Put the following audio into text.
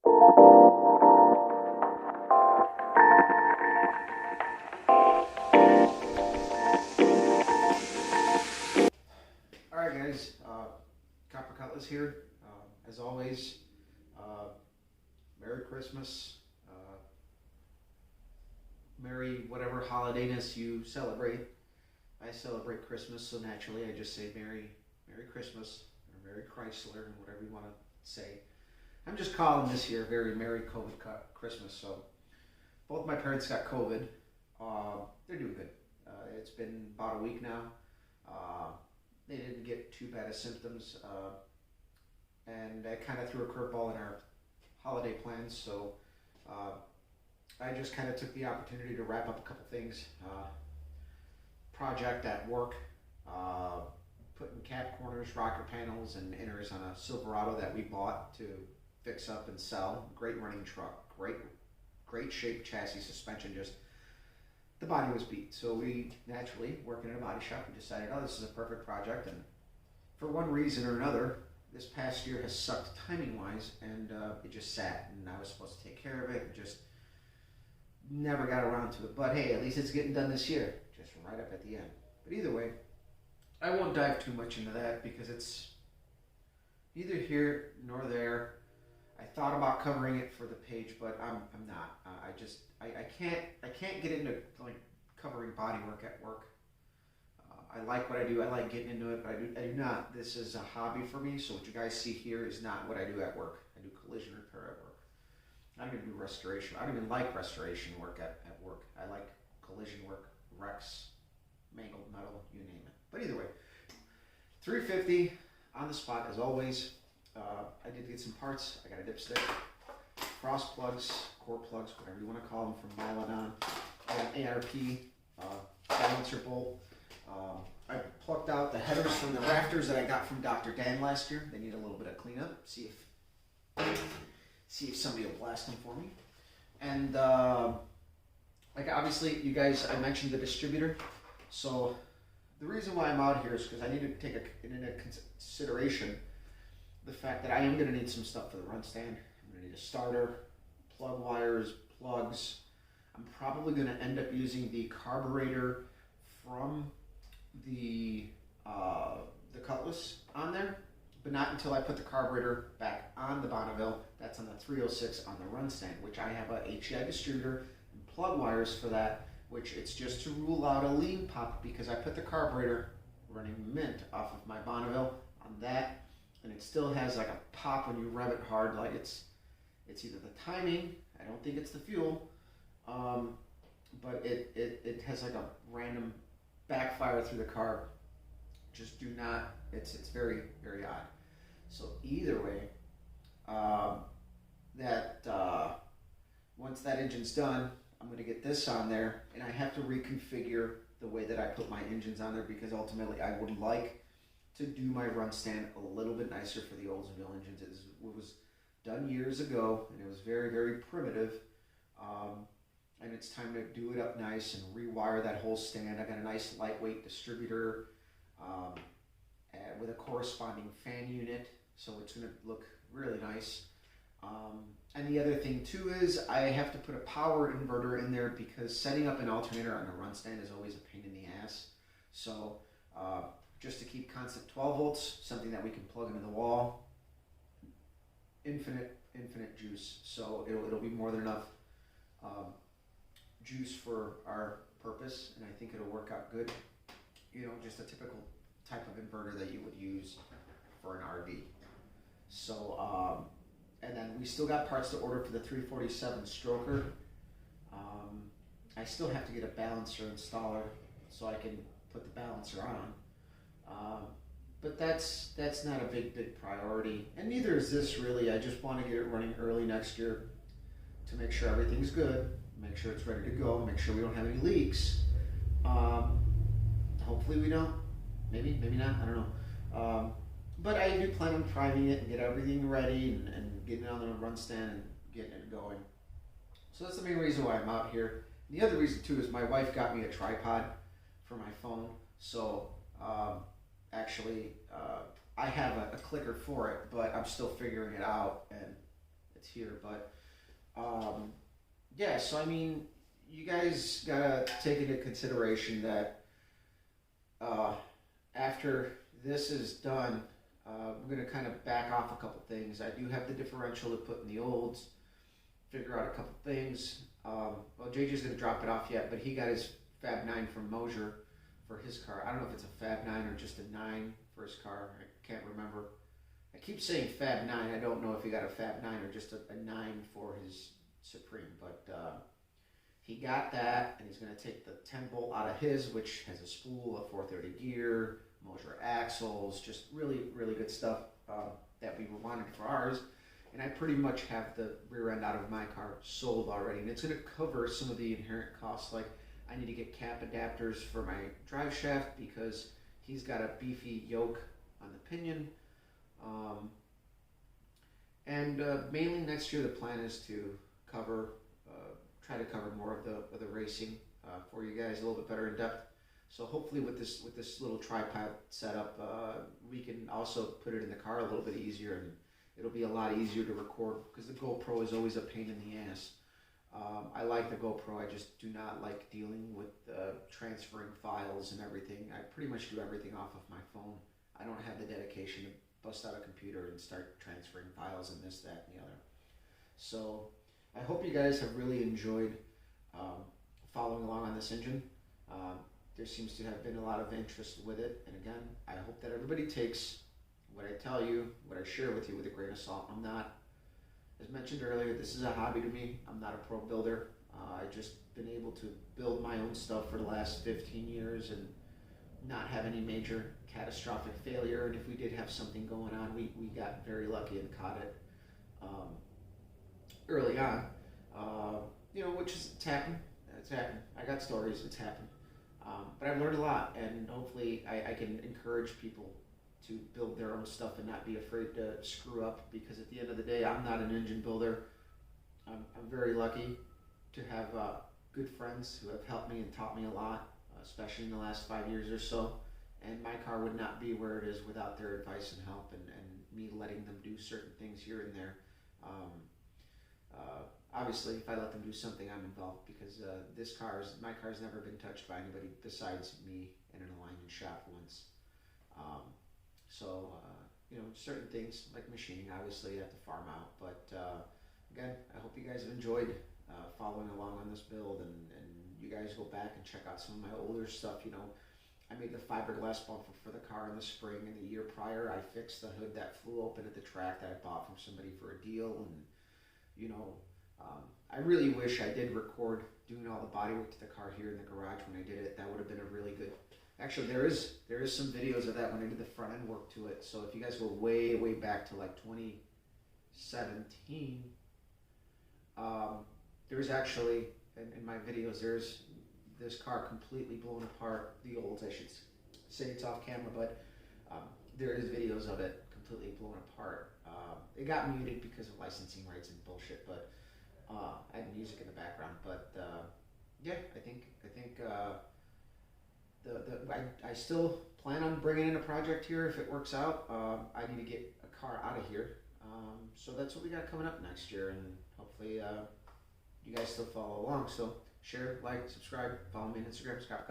Alright guys, Copper Cutlass here. As always, uh, Merry Christmas, Merry whatever holidayness you celebrate. I celebrate Christmas, so naturally I just say Merry Christmas, or Merry Chrysler, and whatever you want to say. I'm just calling this year very Merry COVID Christmas. So both my parents got COVID. They're doing good. It's been about a week now. Uh, they didn't get too bad of symptoms, and I kind of threw a curveball in our holiday plans. So I just kind of took the opportunity to wrap up a couple things. Project at work, putting cap corners, rocker panels, and inners on a Silverado that we bought to fix up and sell. Great running truck, great shape chassis, suspension. Just the body was beat. So we naturally, working in a body shop, we decided, oh, this is a perfect project. And for one reason or another, this past year has sucked timing wise, and it just sat. And I was supposed to take care of it, and just never got around to it. But hey, at least it's getting done this year, just right up at the end. But either way, I won't dive too much into that because it's neither here nor there. I thought about covering it for the page, but I'm not. I can't get into like covering body work at work. I like what I do. I like getting into it, but I do not. This is a hobby for me. So what you guys see here is not what I do at work. I do collision repair at work. I don't even do restoration. I don't even like restoration work at work. I like collision work, wrecks, mangled metal, you name it. But either way, 350 on the spot as always. I did get some parts. I got a dipstick, frost plugs, core plugs, whatever you want to call them, from Mylodon. I got an ARP balancer bolt. I plucked out the headers from the rafters that I got from Dr. Dan last year. They need a little bit of cleanup. See if somebody will blast them for me. And like obviously, you guys, I mentioned the distributor. So the reason why I'm out here is because I need to take into consideration the fact that I am going to need some stuff for the run stand. I'm going to need a starter, plug wires, plugs. I'm probably going to end up using the carburetor from the Cutlass on there, but not until I put the carburetor back on the Bonneville. That's on the 306 on the run stand, which I have a HEI distributor and plug wires for that, which it's just to rule out a lean pop because I put the carburetor running mint off of my Bonneville on that, and it still has like a pop when you rev it hard. Like it's either the timing, I don't think it's the fuel, but it has like a random backfire through the carb. Just do not, it's very, very odd. So either way, once that engine's done, I'm going to get this on there, and I have to reconfigure the way that I put my engines on there because ultimately I would like to do my run stand a little bit nicer for the Oldsmobile engines. It was done years ago, and it was very, very primitive. And it's time to do it up nice and rewire that whole stand. I got a nice lightweight distributor with a corresponding fan unit, so it's going to look really nice. And the other thing too is I have to put a power inverter in there because setting up an alternator on a run stand is always a pain in the ass. So just to keep constant 12 volts, something that we can plug into the wall, infinite juice. So it'll be more than enough juice for our purpose, and I think it'll work out good. You know, just a typical type of inverter that you would use for an RV. So, and then we still got parts to order for the 347 stroker. I still have to get a balancer installer so I can put the balancer on. But that's not a big priority, and neither is this really. I just want to get it running early next year to make sure everything's good, make sure it's ready to go, make sure we don't have any leaks. Hopefully we don't. Maybe not. I don't know. But I do plan on priming it and get everything ready and getting it on the run stand and getting it going. So that's the main reason why I'm out here. The other reason too is my wife got me a tripod for my phone. So actually, I have a clicker for it, but I'm still figuring it out, and it's here. But yeah, so I mean, you guys gotta take into consideration that after this is done, we're gonna kind of back off a couple things. I do have the differential to put in the olds, figure out a couple things. Well, JJ's gonna drop it off yet, but he got his Fab 9 from Mosier for his car. I don't know if it's a Fab 9 or just a 9 for his car. I can't remember. I keep saying Fab 9. I don't know if he got a Fab 9 or just a 9 for his Supreme, but he got that, and he's going to take the 10 bolt out of his, which has a spool, a 430 gear, Mosier axles, just really, really good stuff that we wanted for ours. And I pretty much have the rear end out of my car sold already, and it's going to cover some of the inherent costs. Like, I need to get cap adapters for my drive shaft because he's got a beefy yoke on the pinion. And mainly next year the plan is to try to cover more of the racing for you guys a little bit better in depth. So hopefully with this little tripod setup, we can also put it in the car a little bit easier, and it'll be a lot easier to record because the GoPro is always a pain in the ass. I like the GoPro, I just do not like dealing with transferring files and everything. I pretty much do everything off of my phone. I don't have the dedication to bust out a computer and start transferring files and this, that, and the other. So I hope you guys have really enjoyed following along on this engine. There seems to have been a lot of interest with it, and again, I hope that everybody takes what I tell you, what I share with you with a grain of salt. I'm not, as mentioned earlier, this is a hobby to me. I'm not a pro builder. I've just been able to build my own stuff for the last 15 years and not have any major catastrophic failure. And if we did have something going on, we got very lucky and caught it early on. Which is, it's happened. It's happened. I got stories. It's happened. But I've learned a lot, and hopefully I can encourage people to build their own stuff and not be afraid to screw up, because at the end of the day, I'm not an engine builder. I'm very lucky to have good friends who have helped me and taught me a lot, especially in the last 5 years or so. And my car would not be where it is without their advice and help, and me letting them do certain things here and there. Obviously, if I let them do something, I'm involved, because my car's never been touched by anybody besides me in an alignment shop once. Certain things like machining, obviously you have to farm out. But again, I hope you guys have enjoyed following along on this build, and you guys go back and check out some of my older stuff. I made the fiberglass bumper for the car in the spring, and the year prior I fixed the hood that flew open at the track that I bought from somebody for a deal. And I really wish I did record doing all the bodywork to the car here in the garage when I did it. That would have been a really good. Actually, there is some videos of that when I did the front end work to it. So if you guys go way back to like 2017, there's actually in my videos, there's this car completely blown apart. The olds, I should say, it's off camera, but there is videos of it completely blown apart. It got muted because of licensing rights and bullshit, but I had music in the background. But yeah, I think I still plan on bringing in a project here if it works out. I need to get a car out of here, so that's what we got coming up next year, and hopefully you guys still follow along. So share, like, subscribe, follow me on Instagram, Scott.